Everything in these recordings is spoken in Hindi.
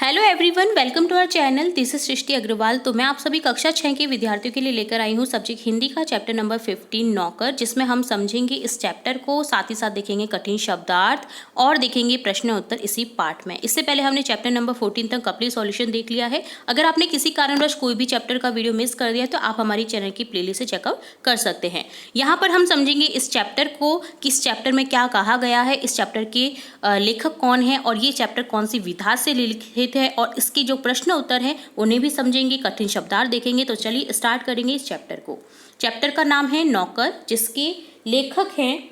Hello everyone, welcome to our channel. This is Srishti Agarwal. तो मैं आप सभी कक्षा 6 के विद्यार्थियों के लिए लेकर आई हूँ सब्जेक्ट हिंदी का चैप्टर नंबर 15 नौकर, जिसमें हम समझेंगे इस चैप्टर को, साथ ही साथ देखेंगे कठिन शब्दार्थ और देखेंगे प्रश्न उत्तर इसी पार्ट में। इससे पहले हमने चैप्टर नंबर 14 तक कंप्लीट सॉल्यूशन देख लिया है। अगर आपने किसी कारणवश कोई भी चैप्टर का वीडियो मिस कर दिया है तो आप हमारी चैनल की प्लेलिस्ट से चेकआउट कर सकते हैं। यहाँ पर हम समझेंगे इस चैप्टर को कि इस चैप्टर में क्या कहा गया है, इस चैप्टर के लेखक कौन है और ये चैप्टर कौन सी विधा से लिखित है, और इसके जो प्रश्न उत्तर हैं उन्हें भी समझेंगे, कठिन शब्दार्थ देखेंगे। तो चलिए स्टार्ट करेंगे इस चैप्टर को। चैप्टर का नाम है नौकर, जिसके लेखक हैं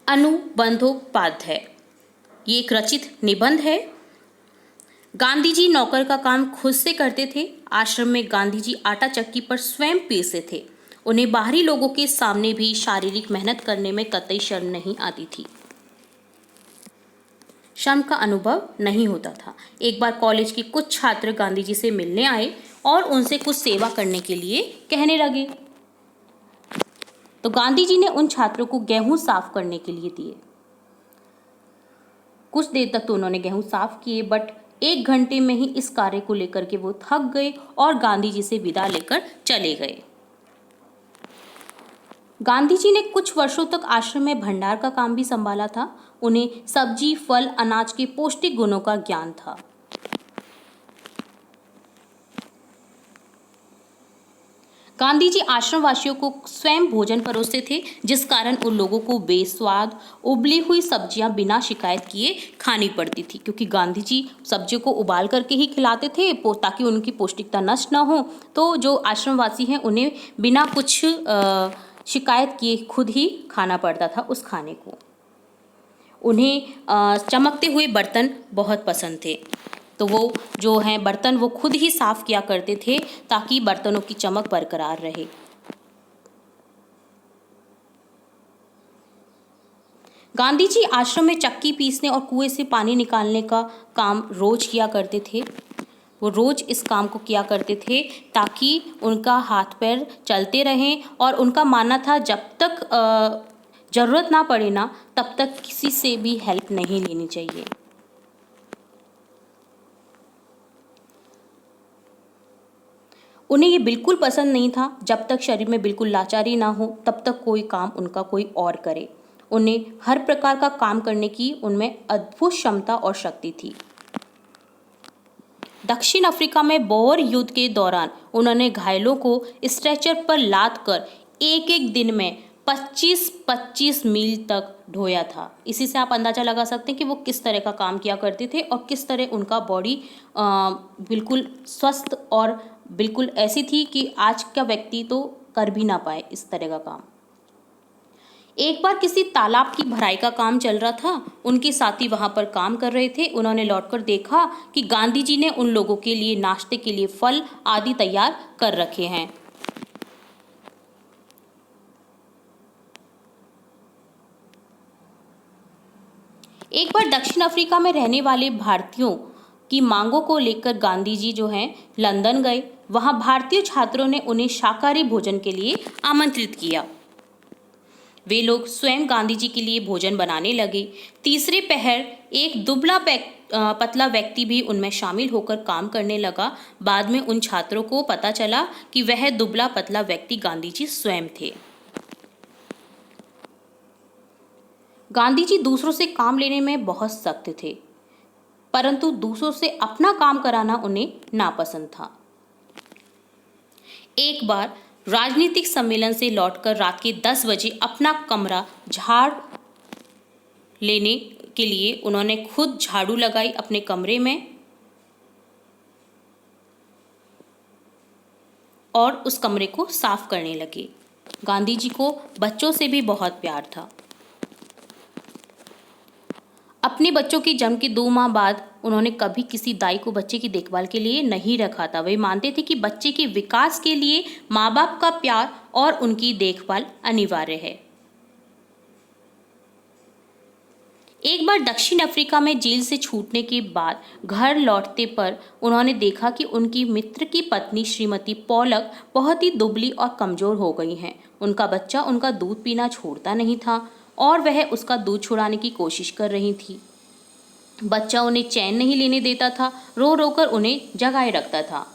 अनुबंधोपाध्याय। ये एक रचित निबंध है। गांधी जी नौकर का काम खुद से करते थे। आश्रम में गांधी जी आटा चक्की पर स्वयं पीसते थे। उन्हें बाहरी लोगों के सामने भी शारीरिक मेहनत करने में कतई शर्म नहीं आती थी। शर्म का अनुभव नहीं होता था। एक बार कॉलेज के कुछ छात्र गांधी जी से मिलने आए और उनसे कुछ सेवा करने के लिए कहने लगे। तो गांधी जी ने उन छात्रों को गेहूं साफ करने के लिए दिए। कुछ देर तक तो उन्होंने गेहूं साफ किए, बट 1 घंटे में ही इस कार्य को लेकर के वो थक गए और गांधी जी से विदा लेकर चले गए। गांधी जी ने कुछ वर्षों तक आश्रम में भंडार का काम भी संभाला था। उन्हें सब्जी, फल, अनाज के पौष्टिक गुणों का ज्ञान था। गांधी जी आश्रम वासियों को स्वयं भोजन परोसते थे, जिस कारण उन लोगों को बेस्वाद उबली हुई सब्जियां बिना शिकायत किए खानी पड़ती थी, क्योंकि गांधी जी सब्जियों को उबाल करके ही खिलाते थे ताकि उनकी पौष्टिकता नष्ट ना हो। तो जो आश्रमवासी हैं उन्हें बिना कुछ शिकायत किए खुद ही खाना पड़ता था उस खाने को। उन्हें चमकते हुए बर्तन बहुत पसंद थे, तो वो जो हैं बर्तन वो खुद ही साफ किया करते थे ताकि बर्तनों की चमक बरकरार रहे। गांधी जी आश्रम में चक्की पीसने और कुएं से पानी निकालने का काम रोज किया करते थे। वो रोज इस काम को किया करते थे ताकि उनका हाथ पैर चलते रहें, और उनका मानना था जब तक ज़रूरत ना पड़े ना, तब तक किसी से भी हेल्प नहीं लेनी चाहिए। उन्हें ये बिल्कुल पसंद नहीं था जब तक शरीर में बिल्कुल लाचारी ना हो तब तक कोई काम उनका कोई और करे। उन्हें हर प्रकार का काम करने की उनमें अद्भुत क्षमता और शक्ति थी। दक्षिण अफ्रीका में बोअर युद्ध के दौरान उन्होंने घायलों को स्ट्रेचर पर लाद कर एक दिन में 25-25 मील तक ढोया था। इसी से आप अंदाज़ा लगा सकते हैं कि वो किस तरह का काम किया करते थे और किस तरह उनका बॉडी बिल्कुल स्वस्थ और बिल्कुल ऐसी थी कि आज का व्यक्ति तो कर भी ना पाए इस तरह का काम। एक बार किसी तालाब की भराई का काम चल रहा था। उनके साथी वहां पर काम कर रहे थे। उन्होंने लौटकर देखा कि गांधी जी ने उन लोगों के लिए नाश्ते के लिए फल आदि तैयार कर रखे हैं। एक बार दक्षिण अफ्रीका में रहने वाले भारतीयों की मांगों को लेकर गांधी जी जो हैं लंदन गए। वहां भारतीय छात्रों ने उन्हें शाकाहारी भोजन के लिए आमंत्रित किया। वे लोग स्वयं गांधी जी के लिए भोजन बनाने लगे। तीसरे पहर एक दुबला पतला व्यक्ति भी उनमें शामिल होकर काम करने लगा। बाद में उन छात्रों को पता चला कि वह दुबला पतला व्यक्ति गांधी जी स्वयं थे। गांधी जी दूसरों से काम लेने में बहुत सख्त थे, परंतु दूसरों से अपना काम कराना उन्हें नापसंद था। एक बार राजनीतिक सम्मेलन से लौटकर रात के 10 बजे अपना कमरा झाड़ लेने के लिए उन्होंने खुद झाड़ू लगाई अपने कमरे में, और उस कमरे को साफ करने लगे। गांधी जी को बच्चों से भी बहुत प्यार था। अपने बच्चों के जन्म के 2 माह बाद उन्होंने कभी किसी दाई को बच्चे की देखभाल के लिए नहीं रखा था। वे मानते थे कि बच्चे के विकास के लिए माँ बाप का प्यार और उनकी देखभाल अनिवार्य है। एक बार दक्षिण अफ्रीका में जेल से छूटने के बाद घर लौटते पर उन्होंने देखा कि उनकी मित्र की पत्नी श्रीमती पॉलक बहुत ही दुबली और कमजोर हो गई हैं। उनका बच्चा उनका दूध पीना छोड़ता नहीं था और वह उसका दूध छुड़ाने की कोशिश कर रही थी। बच्चा उन्हें चैन नहीं लेने देता था, रो रो कर उन्हें जगाए रखता था।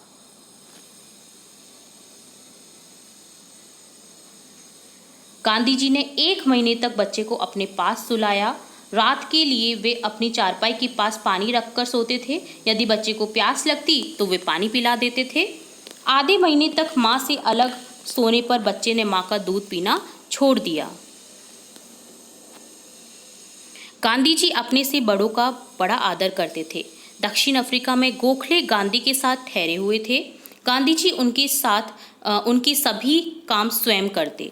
गांधी जी ने 1 महीने तक बच्चे को अपने पास सुलाया। रात के लिए वे अपनी चारपाई के पास पानी रखकर सोते थे। यदि बच्चे को प्यास लगती तो वे पानी पिला देते थे। आधे महीने तक माँ से अलग सोने पर बच्चे ने माँ का दूध पीना छोड़ दिया। गांधी जी अपने से बड़ों का बड़ा आदर करते थे। दक्षिण अफ्रीका में गोखले गांधी के साथ ठहरे हुए थे। गांधी जी उनके सभी काम स्वयं करते।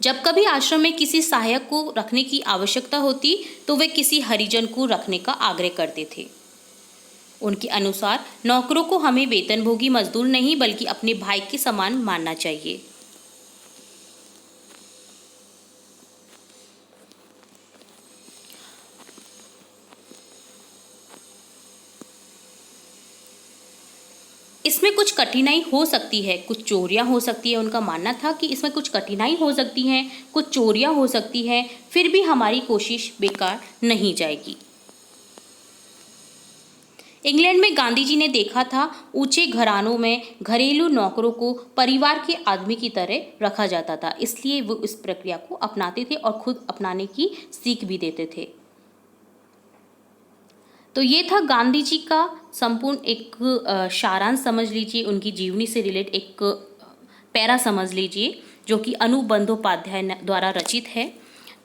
जब कभी आश्रम में किसी सहायक को रखने की आवश्यकता होती तो वे किसी हरिजन को रखने का आग्रह करते थे। उनके अनुसार नौकरों को हमें वेतनभोगी मजदूर नहीं बल्कि अपने भाई के समान मानना चाहिए। इसमें कुछ कठिनाई हो सकती है, कुछ चोरियां हो सकती है। उनका मानना था कि इसमें कुछ कठिनाई हो सकती है, कुछ चोरियां हो सकती है, फिर भी हमारी कोशिश बेकार नहीं जाएगी। इंग्लैंड में गांधी जी ने देखा था ऊंचे घरानों में घरेलू नौकरों को परिवार के आदमी की तरह रखा जाता था, इसलिए वो इस प्रक्रिया को अपनाते थे और खुद अपनाने की सीख भी देते थे। तो ये था गांधी जी का संपूर्ण एक सारांश समझ लीजिए, उनकी जीवनी से रिलेट एक पैरा समझ लीजिए जो कि अनु बंदोपाध्याय द्वारा रचित है।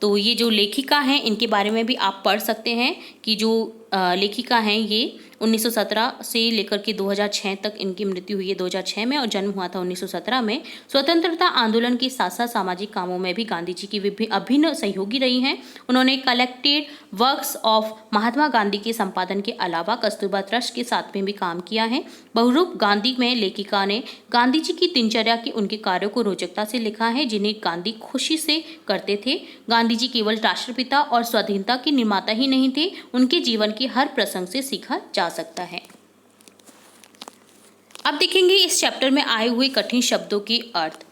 तो ये जो लेखिका हैं इनके बारे में भी आप पढ़ सकते हैं कि जो लेखिका हैं ये 1917 से लेकर के 2006 तक इनकी मृत्यु हुई है 2006 में, और जन्म हुआ था 1917 में। स्वतंत्रता आंदोलन के साथ साथ सामाजिक कामों में भी गांधी जी की विभिन्न अभिन्न सहयोगी रही हैं। उन्होंने collected works of Mahatma Gandhi के संपादन के अलावा कस्तूरबा ट्रस्ट के साथ में भी काम किया है। बहुरूप गांधी में लेखिका ने गांधी जी की दिनचर्या के उनके कार्यों को रोचकता से लिखा है, जिन्हें गांधी खुशी से करते थे। गांधी जी केवल राष्ट्रपिता और स्वाधीनता के निर्माता ही नहीं थे, उनके जीवन के हर प्रसंग से सीखा जा सकता है। अब देखेंगे इस चैप्टर में आए हुए कठिन शब्दों के अर्थ।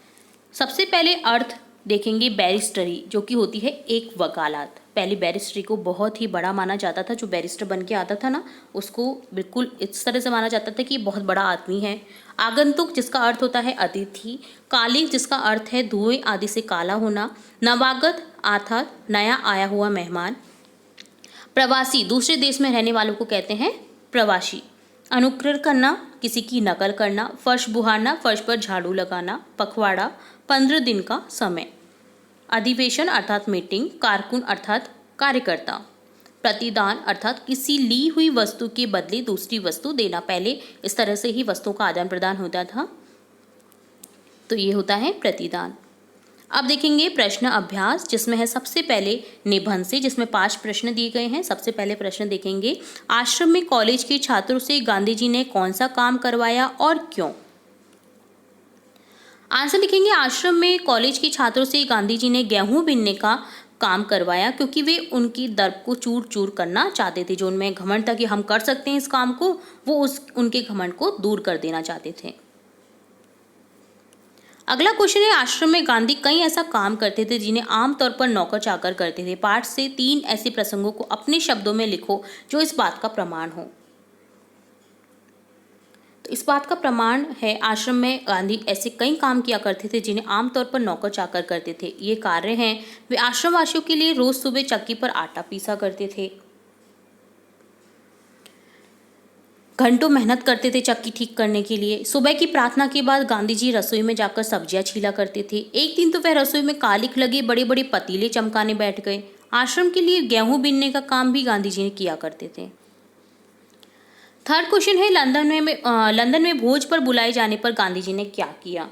सबसे पहले अर्थ देखेंगे बैरिस्टरी, जो कि होती है एक वकालत। पहले बैरिस्टरी को बहुत ही बड़ा माना जाता था। जो बैरिस्टर बन के आता था ना, उसको बिल्कुल इस तरह से माना जाता था कि बहुत बड़ा आदमी है। आगंतुक, जिसका अर्थ होता है अतिथि। कालिक, जिसका अर्थ है धुएं आदि से काला होना। नवागत अर्थात नया आया हुआ मेहमान। प्रवासी, दूसरे देश में रहने वालों को कहते हैं प्रवासी। अनुकरण करना, किसी की नकल करना। फर्श बुहारना, फर्श पर झाड़ू लगाना। पखवाड़ा, 15 दिन का समय। अधिवेशन अर्थात मीटिंग। कारकुन अर्थात कार्यकर्ता। प्रतिदान अर्थात किसी ली हुई वस्तु के बदले दूसरी वस्तु देना। पहले इस तरह से ही वस्तुओं का आदान प्रदान होता था, तो ये होता है प्रतिदान। अब देखेंगे प्रश्न अभ्यास, जिसमें है सबसे पहले निबंध से, जिसमें 5 प्रश्न दिए गए हैं। सबसे पहले प्रश्न देखेंगे, आश्रम में कॉलेज के छात्रों से गांधी जी ने कौन सा काम करवाया और क्यों। आंसर लिखेंगे, आश्रम में कॉलेज के छात्रों से गांधी जी ने गेहूं बीनने का काम करवाया, क्योंकि वे उनकी दर्प को चूर चूर करना चाहते थे। जो उनमें घमंड था कि हम कर सकते हैं इस काम को, वो उनके घमंड को दूर कर देना चाहते थे। अगला क्वेश्चन है, आश्रम में गांधी कई ऐसा काम करते थे जिन्हें आमतौर पर नौकर चाकर करते थे। पाठ से 3 ऐसे प्रसंगों को अपने शब्दों में लिखो जो इस बात का प्रमाण हो। तो इस बात का प्रमाण है, आश्रम में गांधी ऐसे कई काम किया करते थे जिन्हें आमतौर पर नौकर चाकर करते थे। ये कार्य हैं, वे आश्रम वासियों के लिए रोज सुबह चक्की पर आटा पीसा करते थे, घंटों मेहनत करते थे चक्की ठीक करने के लिए। सुबह की प्रार्थना के बाद गांधी जी रसोई में जाकर सब्जियां छीला करते थे। एक दिन तो वह रसोई में कालिख लगे बड़े बड़े पतीले चमकाने बैठ गए। आश्रम के लिए गेहूं बीनने का काम भी गांधी जी ने किया करते थे। थर्ड क्वेश्चन है, लंदन में भोज पर बुलाए जाने पर गांधी जी ने क्या किया।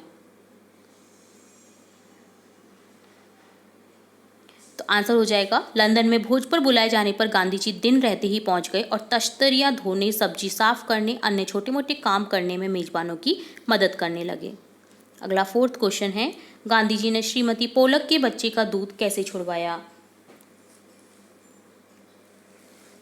तो आंसर हो जाएगा, लंदन में भोज पर बुलाए जाने पर गांधी जी दिन रहते ही पहुंच गए और तश्तरियां धोने, सब्जी साफ करने, अन्य छोटे मोटे काम करने में मेजबानों की मदद करने लगे। अगला फोर्थ क्वेश्चन है, गांधी जी ने श्रीमती पोलक के बच्चे का दूध कैसे छुड़वाया।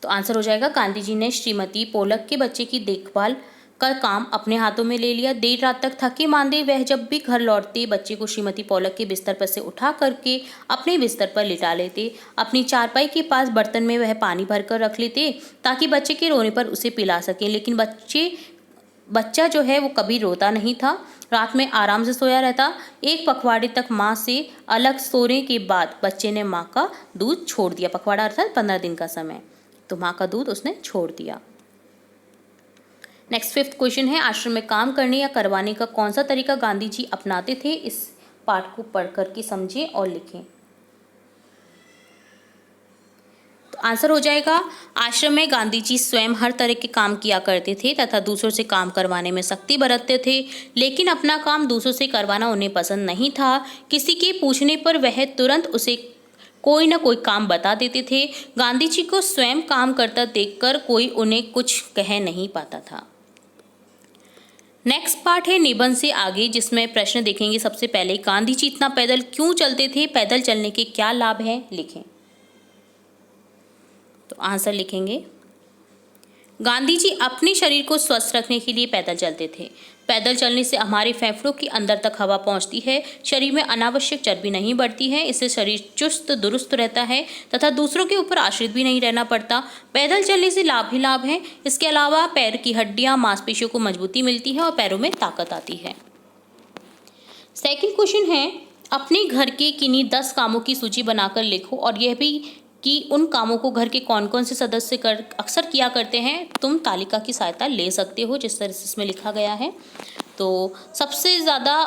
तो आंसर हो जाएगा, गांधी जी ने श्रीमती पोलक के बच्चे की देखभाल का काम अपने हाथों में ले लिया। देर रात तक थके मांदे वह जब भी घर लौटते बच्चे को श्रीमती पॉलक के बिस्तर पर से उठा करके अपने बिस्तर पर लिटा लेते। अपनी चारपाई के पास बर्तन में वह पानी भरकर रख लेते ताकि बच्चे के रोने पर उसे पिला सकें, लेकिन बच्चा जो है वो कभी रोता नहीं था। रात में आराम से सोया रहता। एक पखवाड़े तक माँ से अलग सोने के बाद बच्चे ने माँ का दूध छोड़ दिया। पखवाड़ा अर्थात 15 दिन का समय। तो माँ का दूध उसने छोड़ दिया। नेक्स्ट 5th क्वेश्चन है, आश्रम में काम करने या करवाने का कौन सा तरीका गांधी जी अपनाते थे? इस पाठ को पढ़ करके समझें और लिखें। तो आंसर हो जाएगा, आश्रम में गांधी जी स्वयं हर तरह के काम किया करते थे तथा दूसरों से काम करवाने में सख्ती बरतते थे, लेकिन अपना काम दूसरों से करवाना उन्हें पसंद नहीं था। किसी के पूछने पर वह तुरंत उसे कोई न कोई काम बता देते थे। गांधी जी को स्वयं काम करता देखकर कोई उन्हें कुछ कह नहीं पाता था। नेक्स्ट पार्ट है निबंध से आगे, जिसमें प्रश्न देखेंगे। सबसे पहले, गांधी जी इतना पैदल क्यों चलते थे? पैदल चलने के क्या लाभ हैं? लिखें। तो आंसर लिखेंगे, गांधी जी अपने शरीर को स्वस्थ रखने के लिए पैदल चलते थे। पैदल चलने से हमारे फेफड़ों के अंदर तक हवा पहुंचती है, शरीर में अनावश्यक चर्बी नहीं बढ़ती है, इससे शरीर चुस्त दुरुस्त रहता है तथा दूसरों के ऊपर आश्रित भी नहीं रहना पड़ता। पैदल चलने से लाभ ही लाभ हैं। इसके अलावा पैर की हड्डियां, मांसपेशियों को मजबूती मिलती है और पैरों में ताकत आती है। सेकंड क्वेश्चन है, अपने घर के किन्हीं 10 कामों की सूची बनाकर लिखो और यह भी कि उन कामों को घर के कौन कौन से सदस्य अक्सर किया करते हैं। तुम तालिका की सहायता ले सकते हो जिस तरह से इसमें लिखा गया है। तो सबसे ज़्यादा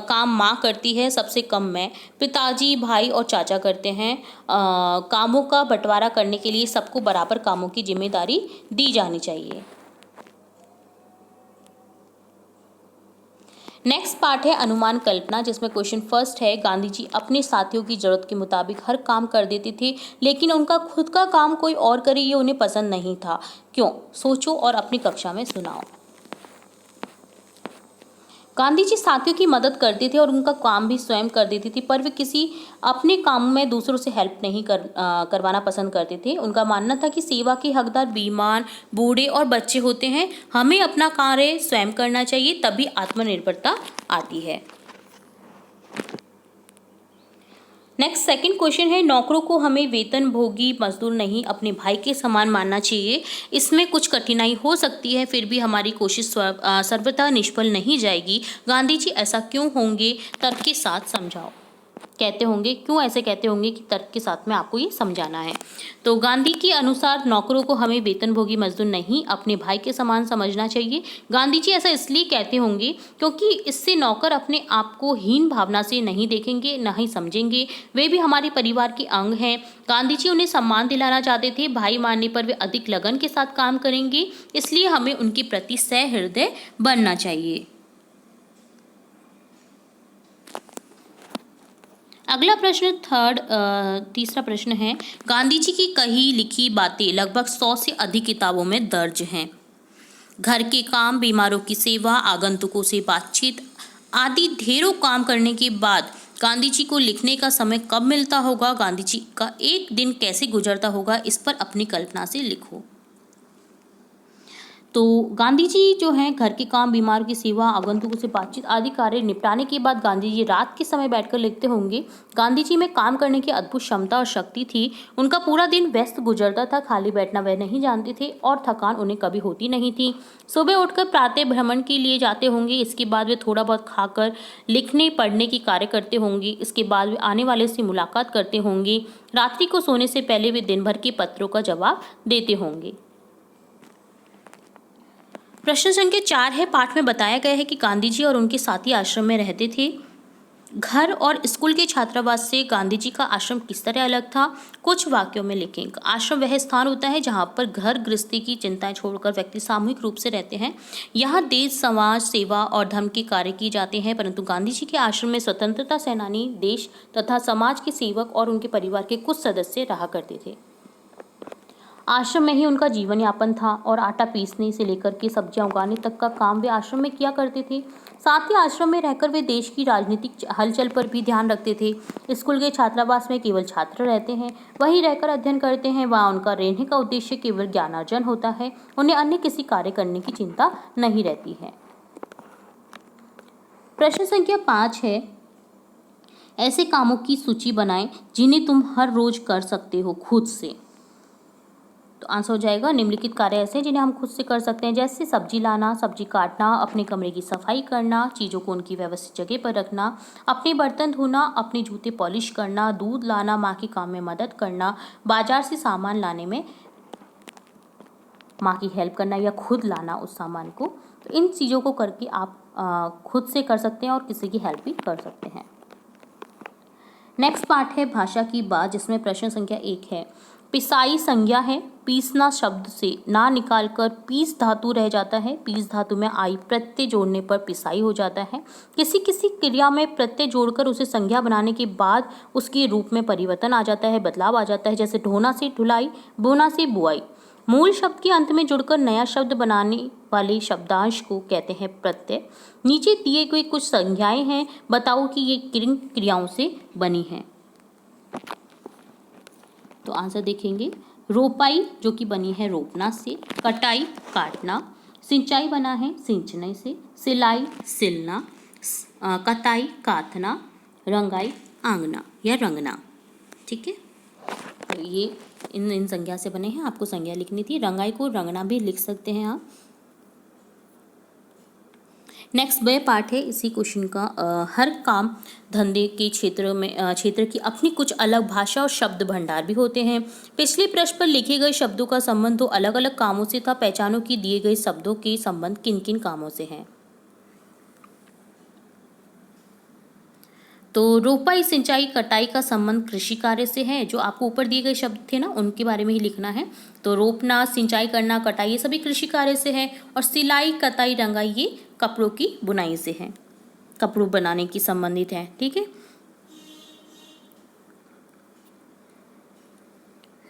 काम माँ करती है, सबसे कम मैं। पिताजी, भाई और चाचा करते हैं। कामों का बंटवारा करने के लिए सबको बराबर कामों की जिम्मेदारी दी जानी चाहिए। नेक्स्ट पार्ट है अनुमान कल्पना, जिसमें क्वेश्चन फर्स्ट है, गांधी जी अपने साथियों की जरूरत के मुताबिक हर काम कर देते थे, लेकिन उनका खुद का काम कोई और करे ये उन्हें पसंद नहीं था। क्यों? सोचो और अपनी कक्षा में सुनाओ। गांधी जी साथियों की मदद करते थे और उनका काम भी स्वयं कर देते थे, पर वे किसी अपने काम में दूसरों से हेल्प नहीं करवाना पसंद करते थे। उनका मानना था कि सेवा के हकदार बीमार, बूढ़े और बच्चे होते हैं। हमें अपना कार्य स्वयं करना चाहिए, तभी आत्मनिर्भरता आती है। नेक्स्ट सेकंड क्वेश्चन है, नौकरों को हमें वेतन भोगी मजदूर नहीं अपने भाई के समान मानना चाहिए। इसमें कुछ कठिनाई हो सकती है, फिर भी हमारी कोशिश सर्वथा निष्फल नहीं जाएगी। गांधी जी ऐसा क्यों होंगे? तर्क के साथ समझाओ। कहते होंगे, क्यों ऐसे कहते होंगे कि तर्क के साथ में आपको ये समझाना है। तो गांधी के अनुसार नौकरों को हमें वेतनभोगी मजदूर नहीं अपने भाई के समान समझना चाहिए। गांधी जी ऐसा इसलिए कहते होंगे क्योंकि इससे नौकर अपने आप को हीन भावना से नहीं देखेंगे, न ही समझेंगे। वे भी हमारे परिवार के अंग हैं। गांधी जी उन्हें सम्मान दिलाना चाहते थे। भाई मानने पर वे अधिक लगन के साथ काम करेंगे, इसलिए हमें उनके प्रति सहृदय बनना चाहिए। अगला प्रश्न तीसरा प्रश्न है, गांधी जी की कही लिखी बातें लगभग 100 से अधिक किताबों में दर्ज हैं। घर के काम, बीमारों की सेवा, आगंतुकों से बातचीत आदि ढेरों काम करने के बाद गांधी जी को लिखने का समय कब मिलता होगा? गांधी जी का एक दिन कैसे गुजरता होगा? इस पर अपनी कल्पना से लिखो। तो गांधी जी जो हैं घर के काम, बीमार की सेवा, आगंतुकों से बातचीत आदि कार्य निपटाने के बाद गांधी जी रात के समय बैठकर लिखते होंगे। गांधी जी में काम करने की अद्भुत क्षमता और शक्ति थी। उनका पूरा दिन व्यस्त गुजरता था, खाली बैठना वह नहीं जानते थे और थकान उन्हें कभी होती नहीं थी। सुबह उठकर प्रातः भ्रमण के लिए जाते होंगे, इसके बाद वे थोड़ा बहुत खाकर लिखने पढ़ने की कार्य करते होंगे। इसके बाद वे आने वाले से मुलाकात करते होंगे। रात्रि को सोने से पहले वे दिन भर के पत्रों का जवाब देते होंगे। प्रश्न संख्या 4 है, पाठ में बताया गया है कि गांधी जी और उनके साथी आश्रम में रहते थे। घर और स्कूल के छात्रावास से गांधी जी का आश्रम किस तरह अलग था? कुछ वाक्यों में लिखें। आश्रम वह स्थान होता है जहाँ पर घर गृहस्थी की चिंताएं छोड़कर व्यक्ति सामूहिक रूप से रहते हैं। यहाँ देश, समाज, सेवा और धर्म के कार्य किए जाते हैं। परंतु गांधी जी के आश्रम में स्वतंत्रता सेनानी, देश तथा समाज के सेवक और उनके परिवार के कुछ सदस्य रहा करते थे। आश्रम में ही उनका जीवन यापन था और आटा पीसने से लेकर के सब्जियां उगाने तक का काम वे आश्रम में किया करते थे। साथ ही आश्रम में रहकर वे देश की राजनीतिक हलचल पर भी ध्यान रखते थे। स्कूल के छात्रावास में केवल छात्र रहते हैं, वहीं रहकर अध्ययन करते हैं। वहाँ उनका रहने का उद्देश्य केवल ज्ञानार्जन होता है, उन्हें अन्य किसी कार्य करने की चिंता नहीं रहती है। प्रश्न संख्या 5 है, ऐसे कामों की सूची बनाएं जिन्हें तुम हर रोज कर सकते हो खुद से। तो आंसर हो जाएगा, निम्नलिखित कार्य ऐसे हैं जिन्हें हम खुद से कर सकते हैं, जैसे सब्जी लाना, सब्जी काटना, अपने कमरे की सफाई करना, चीज़ों को उनकी व्यवस्थित जगह पर रखना, अपने बर्तन धोना, अपने जूते पॉलिश करना, दूध लाना, माँ के काम में मदद करना, बाजार से सामान लाने में माँ की हेल्प करना या खुद लाना उस सामान को। तो इन चीज़ों को करके आप खुद से कर सकते हैं और किसी की हेल्प भी कर सकते हैं। नेक्स्ट पार्ट है भाषा की बात, जिसमें प्रश्न संख्या 1 है, पिसाई संज्ञा है, पीसना शब्द से ना निकालकर पीस धातु रह जाता है। पीस धातु में आई प्रत्यय जोड़ने पर पिसाई हो जाता है। किसी किसी क्रिया में प्रत्यय जोड़कर उसे संज्ञा बनाने के बाद उसके रूप में परिवर्तन आ जाता है, बदलाव आ जाता है, जैसे ढोना से ढुलाई, बोना से बुआई। मूल शब्द के अंत में जुड़कर नया शब्द बनाने वाले शब्दांश को कहते हैं प्रत्यय। नीचे दिए गए कुछ संज्ञाएं हैं, बताओ कि ये किन क्रियाओं से बनी हैं। तो आंसर देखेंगे, रोपाई जो कि बनी है रोपना से, कटाई काटना, सिंचाई बना है सिंचने से, सिलाई सिलना, कताई काटना, रंगाई आंगना या रंगना। ठीक है, तो ये इन संज्ञा से बने हैं, आपको संज्ञा लिखनी थी। रंगाई को रंगना भी लिख सकते हैं आप। नेक्स्ट वह पार्ट है इसी क्वेश्चन का, हर काम धंधे के क्षेत्र की अपनी कुछ अलग भाषा और शब्द भंडार भी होते हैं। पिछले पृष्ठ पर लिखे गए शब्दों का संबंध दो अलग अलग कामों से था। पहचानो कि दिए गए शब्दों के संबंध किन किन कामों से हैं। तो रोपाई सिंचाई कटाई का संबंध कृषि कार्य से है। जो आपको ऊपर दिए गए शब्द थे ना, उनके बारे में ही लिखना है। तो रोपना सिंचाई करना कटाई ये सभी कृषि कार्य से है, और सिलाई कताई रंगाई ये कपड़ों की बुनाई से है, कपड़ों बनाने की संबंधित है। ठीक है,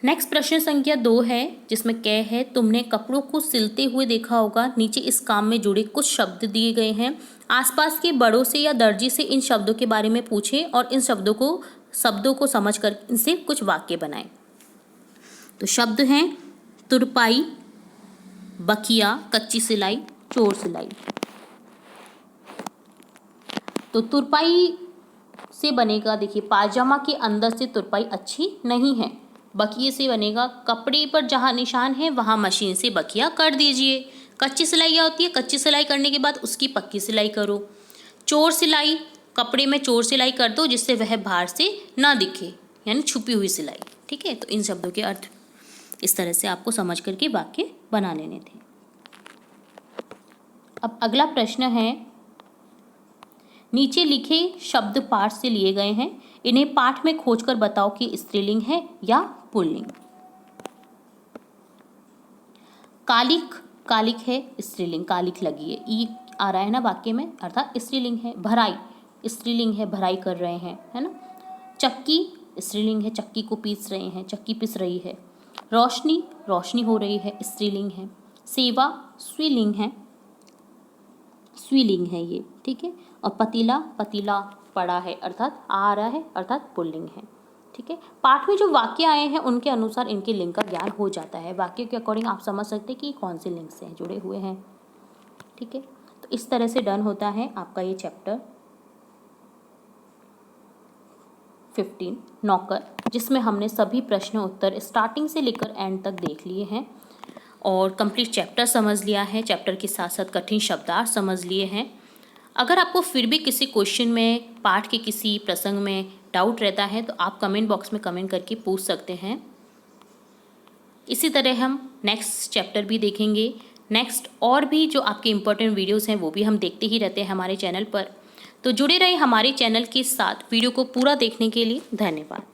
नेक्स्ट प्रश्न संख्या 2 है, जिसमें क्या है, तुमने कपड़ों को सिलते हुए देखा होगा। नीचे इस काम में जुड़े कुछ शब्द दिए गए हैं। आसपास के बड़ों से या दर्जी से इन शब्दों के बारे में पूछें और इन शब्दों को समझकर इनसे कुछ वाक्य बनाएं। तो शब्द हैं तुरपाई, बकिया, कच्ची सिलाई, चोर सिलाई। तो तुरपाई से बनेगा, देखिए, पायजामा के अंदर से तुरपाई अच्छी नहीं है। बकिए से बनेगा, कपड़े पर जहाँ निशान है वहाँ मशीन से बकिया कर दीजिए। कच्ची सिलाई क्या होती है, कच्ची सिलाई करने के बाद उसकी पक्की सिलाई करो। चोर सिलाई, कपड़े में चोर सिलाई कर दो जिससे वह बाहर से ना दिखे, यानी छुपी हुई सिलाई। ठीक है, तो इन शब्दों के अर्थ इस तरह से आपको समझ करके वाक्य बना लेने थे। अब अगला प्रश्न है, नीचे लिखे शब्द पाठ से लिए गए हैं, इन्हें पाठ में खोजकर बताओ कि स्त्रीलिंग है या पुल्लिंग। कालिक, कालिक है स्त्रीलिंग, कालिक लगी है, ई आ रहा है ना वाक्य में, अर्थात स्त्रीलिंग है। भराई स्त्रीलिंग है, भराई कर रहे हैं, है ना। चक्की स्त्रीलिंग है, चक्की को पीस रहे हैं, चक्की पीस रही है। रोशनी, रोशनी हो रही है, स्त्रीलिंग है। सेवा स्त्रीलिंग है, स्त्रीलिंग है ये। ठीक है, और पतीला, पतीला पड़ा है, अर्थात आ रहा है, अर्थात पुल्लिंग है। ठीक है, पाठ में जो वाक्य आए हैं उनके अनुसार इनके लिंग का ज्ञान हो जाता है। वाक्य के अकॉर्डिंग आप समझ सकते हैं कि कौन से लिंग से जुड़े हुए हैं। ठीक है, तो इस तरह से डन होता है आपका ये चैप्टर 15 नौकर, जिसमें हमने सभी प्रश्न उत्तर स्टार्टिंग से लेकर एंड तक देख लिए हैं और कंप्लीट चैप्टर समझ लिया है। चैप्टर के साथ साथ कठिन शब्दार्थ समझ लिए हैं। अगर आपको फिर भी किसी क्वेश्चन में, पाठ के किसी प्रसंग में डाउट रहता है तो आप कमेंट बॉक्स में कमेंट करके पूछ सकते हैं। इसी तरह हम नेक्स्ट चैप्टर भी देखेंगे। नेक्स्ट और भी जो आपके इम्पोर्टेंट वीडियोस हैं वो भी हम देखते ही रहते हैं हमारे चैनल पर। तो जुड़े रहे हमारे चैनल के साथ। वीडियो को पूरा देखने के लिए धन्यवाद।